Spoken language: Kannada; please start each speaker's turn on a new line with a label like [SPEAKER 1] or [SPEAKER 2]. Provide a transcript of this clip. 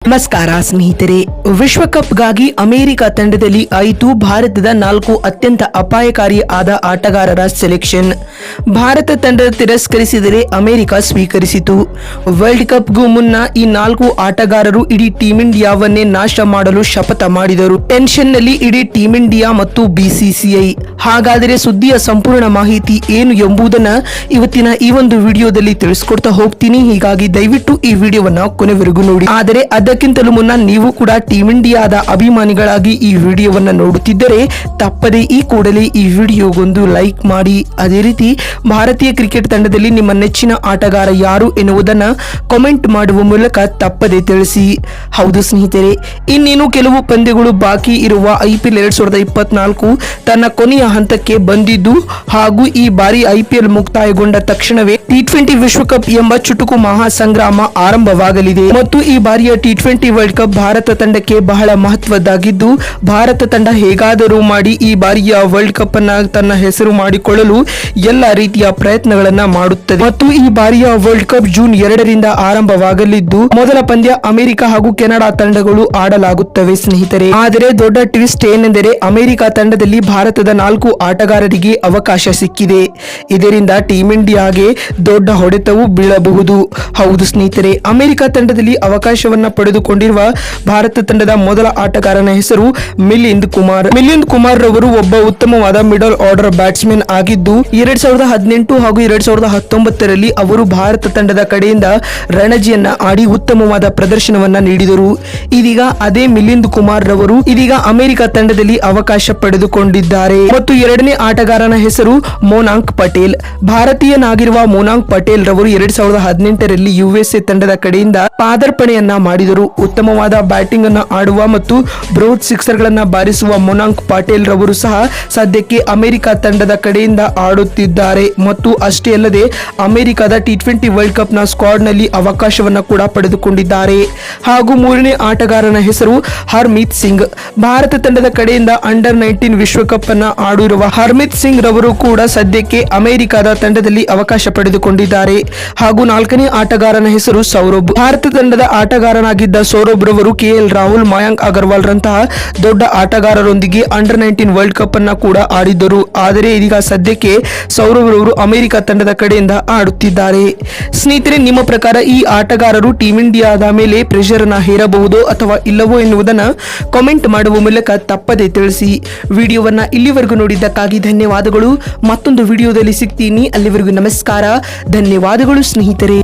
[SPEAKER 1] ನಮಸ್ಕಾರ ಸ್ನೇಹಿತರೆ, ವಿಶ್ವಕಪ್ಗಾಗಿ ಅಮೆರಿಕ ತಂಡದಲ್ಲಿ ಆಯಿತು ಭಾರತದ 4 ಅತ್ಯಂತ ಅಪಾಯಕಾರಿ ಆದ ಆಟಗಾರರ ಸೆಲೆಕ್ಷನ್. ಭಾರತ ತಂಡ ತಿರಸ್ಕರಿಸಿದರೆ ಅಮೆರಿಕ ಸ್ವೀಕರಿಸಿತು. ವರ್ಲ್ಡ್ ಕಪ್ಗೂ ಮುನ್ನ ಈ 4 ಆಟಗಾರರು ಇಡೀ ಟೀಮ್ ಇಂಡಿಯಾವನ್ನೇ ನಾಶ ಮಾಡಲು ಶಪಥ ಮಾಡಿದರು. ಟೆನ್ಷನ್ನಲ್ಲಿ ಇಡೀ ಟೀಮ್ ಇಂಡಿಯಾ ಮತ್ತು ಬಿಸಿಸಿಐ. ಹಾಗಾದರೆ ಸುದ್ದಿಯ ಸಂಪೂರ್ಣ ಮಾಹಿತಿ ಏನು ಎಂಬುದನ್ನ ಇವತ್ತಿನ ಈ ಒಂದು ವಿಡಿಯೋದಲ್ಲಿ ತಿಳಿಸ್ಕೊಡ್ತಾ ಹೋಗ್ತೀನಿ. ಹೀಗಾಗಿ ದಯವಿಟ್ಟು ಈ ವಿಡಿಯೋವನ್ನ ಕೊನೆವರೆಗೂ ನೋಡಿ. ಆದರೆ ಅದಕ್ಕಿಂತಲೂ ಮುನ್ನ ನೀವು ಕೂಡ ಟೀಮ್ ಇಂಡಿಯಾದ ಅಭಿಮಾನಿಗಳಾಗಿ ಈ ವಿಡಿಯೋವನ್ನ ನೋಡುತ್ತಿದ್ದರೆ ತಪ್ಪದೆ ಈ ಕೂಡಲೇ ಈ ವಿಡಿಯೋಗೊಂದು ಲೈಕ್ ಮಾಡಿ. ಅದೇ ರೀತಿ ಭಾರತೀಯ ಕ್ರಿಕೆಟ್ ತಂಡದಲ್ಲಿ ನಿಮ್ಮ ನೆಚ್ಚಿನ ಆಟಗಾರ ಯಾರು ಎನ್ನುವುದನ್ನ ಕಾಮೆಂಟ್ ಮಾಡುವ ಮೂಲಕ ತಪ್ಪದೆ ತಿಳಿಸಿ. ಹೌದು ಸ್ನೇಹಿತರೆ, ಇನ್ನೇನು ಕೆಲವು ಪಂದ್ಯಗಳು ಬಾಕಿ ಇರುವ IPL 2024 ತನ್ನ ಕೊನೆಯ ಹಂತಕ್ಕೆ ಬಂದಿದ್ದು ಹಾಗೂ ಈ ಬಾರಿ IPL ಮುಕ್ತಾಯಗೊಂಡ ತಕ್ಷಣವೇ T20 ವಿಶ್ವಕಪ್ ಎಂಬ ಚುಟುಕು ಮಹಾಸಂಗ್ರಾಮ ಆರಂಭವಾಗಲಿದೆ. ಮತ್ತು ಈ ಬಾರಿಯ T20 ವರ್ಲ್ಡ್ ಕಪ್ ಭಾರತ ತಂಡಕ್ಕೆ ಬಹಳ ಮಹತ್ವದ್ದಾಗಿದ್ದು, ಭಾರತ ತಂಡ ಹೇಗಾದರೂ ಮಾಡಿ ಈ ಬಾರಿಯ ವರ್ಲ್ಡ್ ಕಪ್ ಅನ್ನ ತನ್ನ ಹೆಸರು ಮಾಡಿಕೊಳ್ಳಲು ಎಲ್ಲ ರೀತಿಯ ಪ್ರಯತ್ನಗಳನ್ನ ಮಾಡುತ್ತದೆ. ಮತ್ತು ಈ ಬಾರಿಯ ವರ್ಲ್ಡ್ ಕಪ್ ಜೂನ್ 2ರಿಂದ ಆರಂಭವಾಗಲಿದ್ದು, ಮೊದಲ ಪಂದ್ಯ ಅಮೆರಿಕ ಹಾಗೂ ಕೆನಡಾ ತಂಡಗಳು ಆಡಲಾಗುತ್ತವೆ ಸ್ನೇಹಿತರೆ. ಆದರೆ ದೊಡ್ಡ ಟ್ವಿಸ್ಟ್ ಏನೆಂದರೆ ಅಮೆರಿಕ ತಂಡದಲ್ಲಿ ಭಾರತದ 4 ಆಟಗಾರರಿಗೆ ಅವಕಾಶ ಸಿಕ್ಕಿದೆ. ಇದರಿಂದ ಟೀಮ್ ಇಂಡಿಯಾಗೆ ದೊಡ್ಡ ಹೊಡೆತವು ಬೀಳಬಹುದು. ಹೌದು ಸ್ನೇಹಿತರೆ, ಅಮೆರಿಕ ತಂಡದಲ್ಲಿ ಅವಕಾಶವನ್ನ ಪಡೆದುಕೊಂಡಿರುವ ಭಾರತ ತಂಡದ ಮೊದಲ ಆಟಗಾರನ ಹೆಸರು ಮಿಲಿಂದ್ ಕುಮಾರ್. ಮಿಲಿಂದ್ ಕುಮಾರ್ ರವರು ಒಬ್ಬ ಉತ್ತಮವಾದ ಮಿಡಲ್ ಆರ್ಡರ್ ಬ್ಯಾಟ್ಸ್ಮನ್ ಆಗಿದ್ದು 2018 ಹಾಗೂ 2019ರಲ್ಲಿ ಅವರು ಭಾರತ ತಂಡದ ಕಡೆಯಿಂದ ರಣಜಿಯನ್ನ ಆಡಿ ಉತ್ತಮವಾದ ಪ್ರದರ್ಶನವನ್ನ ನೀಡಿದರು. ಇದೀಗ ಅದೇ ಮಿಲಿಂದ್ ಕುಮಾರ್ ರವರು ಇದೀಗ ಅಮೆರಿಕ ತಂಡದಲ್ಲಿ ಅವಕಾಶ ಪಡೆದುಕೊಂಡಿದ್ದಾರೆ. ಮತ್ತು ಎರಡನೇ ಆಟಗಾರನ ಹೆಸರು ಮೊನಾಂಕ್ ಪಟೇಲ್. ಭಾರತೀಯನಾಗಿರುವ ಮೊನಾಂಕ್ ಪಟೇಲ್ ರವರು 2018ರಲ್ಲಿ USA ತಂಡದ ಕಡೆಯಿಂದ ಪಾದಾರ್ಪಣೆಯನ್ನ ಮಾಡಿದರು. ಉತ್ತಮವಾದ ಬ್ಯಾಟಿಂಗ್ ಅನ್ನು ಆಡುವ ಮತ್ತು ಬ್ರೋಡ್ ಸಿಕ್ಸರ್ ಗಳನ್ನ ಬಾರಿಸುವ ಮೊನಾಂಕ್ ಪಟೇಲ್ ರವರು ಸಹ ಸದ್ಯಕ್ಕೆ ಅಮೆರಿಕ ತಂಡದ ಕಡೆಯಿಂದ ಆಡುತ್ತಿದ್ದಾರೆ. ಮತ್ತು ಅಷ್ಟೇ ಅಲ್ಲದೆ ಅಮೆರಿಕದ T20 ವರ್ಲ್ಡ್ ಕಪ್ ನ ಸ್ಕ್ವಾಡ್ ನಲ್ಲಿ ಅವಕಾಶವನ್ನ ಕೂಡ ಪಡೆದುಕೊಂಡಿದ್ದಾರೆ. ಹಾಗೂ ಮೂರನೇ ಆಟಗಾರನ ಹೆಸರು ಹರ್ಮಿತ್ ಸಿಂಗ್. ಭಾರತ ತಂಡದ ಕಡೆಯಿಂದ ಅಂಡರ್-19 ವಿಶ್ವಕಪ್ ಅನ್ನ ಆಡಿರುವ ಹರ್ಮಿತ್ ಸಿಂಗ್ ರವರು ಕೂಡ ಸದ್ಯಕ್ಕೆ ಅಮೆರಿಕದ ತಂಡದಲ್ಲಿ ಅವಕಾಶ ಪಡೆದುಕೊಂಡಿದ್ದಾರೆ. ಹಾಗೂ ನಾಲ್ಕನೇ ಆಟಗಾರನ ಹೆಸರು ಸೌರಭ್. ಭಾರತ ತಂಡದ ಆಟಗಾರನಾಗಿದ್ದ ಸೌರಭ್ ರವರು KL ರಾಹುಲ್, ಮಯಾಂಕ್ ಅಗರ್ವಾಲ್ ರಂತಹ ದೊಡ್ಡ ಆಟಗಾರರೊಂದಿಗೆ ಅಂಡರ್-19 ವರ್ಲ್ಡ್ ಕಪ್ ಅನ್ನ ಕೂಡ ಆಡಿದ್ದರು. ಆದರೆ ಇದೀಗ ಸದ್ಯಕ್ಕೆ ಸೌರಭ್ ರವರು ಅಮೆರಿಕ ತಂಡದ ಕಡೆಯಿಂದ ಆಡುತ್ತಿದ್ದಾರೆ. ಸ್ನೇಹಿತರೆ, ನಿಮ್ಮ ಪ್ರಕಾರ ಈ ಆಟಗಾರರು ಟೀಮ್ ಇಂಡಿಯಾದ ಮೇಲೆ ಪ್ರೆಷರ್ ಅನ್ನ ಹೇರಬಹುದು ಅಥವಾ ಇಲ್ಲವೋ ಎನ್ನುವುದನ್ನ ಕಾಮೆಂಟ್ ಮಾಡುವ ಮೂಲಕ ತಪ್ಪದೆ ತಿಳಿಸಿ. ವಿಡಿಯೋವನ್ನ ಇಲ್ಲಿವರೆಗೂ ನೋಡಿದ್ದಕ್ಕಾಗಿ ಧನ್ಯವಾದಗಳು. ಮತ್ತೊಂದು ವಿಡಿಯೋದಲ್ಲಿ ಸಿಗ್ತೀನಿ. ಅಲ್ಲಿವರೆಗೂ ನಮಸ್ಕಾರ, ಧನ್ಯವಾದಗಳು ಸ್ನೇಹಿತರೆ.